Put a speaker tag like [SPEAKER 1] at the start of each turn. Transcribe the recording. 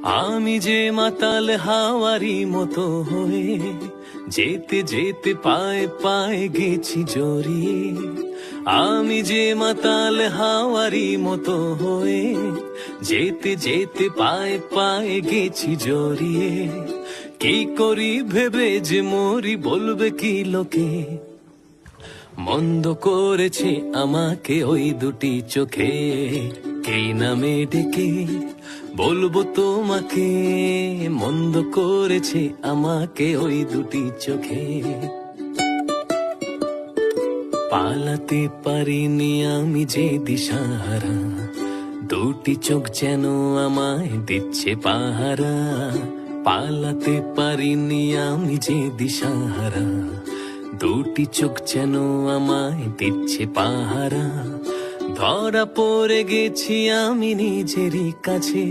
[SPEAKER 1] আমি যে মাতাল হাওয়ারি মতো হয়ে যেতে যেতে পায়ে পায়ে গেছি জড়িয়ে। আমি যে মাতাল হাওয়ারি মতো হয়ে যেতে যেতে পায়ে পায়ে গেছি জড়িয়ে। কি করি ভেবে যে মরি বলবে কি লোকে, মন্দ করেছে আমাকে ওই দুটি চোখে। কে নামে ডেকে বলবো তোমাকে, মন্দ করেছে আমাকে ওই দুটি চোখে। পালাতে পারিনি আমি যে দিশাহারা, দুটি চোখ যেন আমায় দিচ্ছে পাহারা। পালাতে পারিনি আমি যে দিশাহারা, দুটি চোখ যেন আমায় দিচ্ছে পাহারা। ধরা পড়ে গেছি আমি নিজেরই কাছে।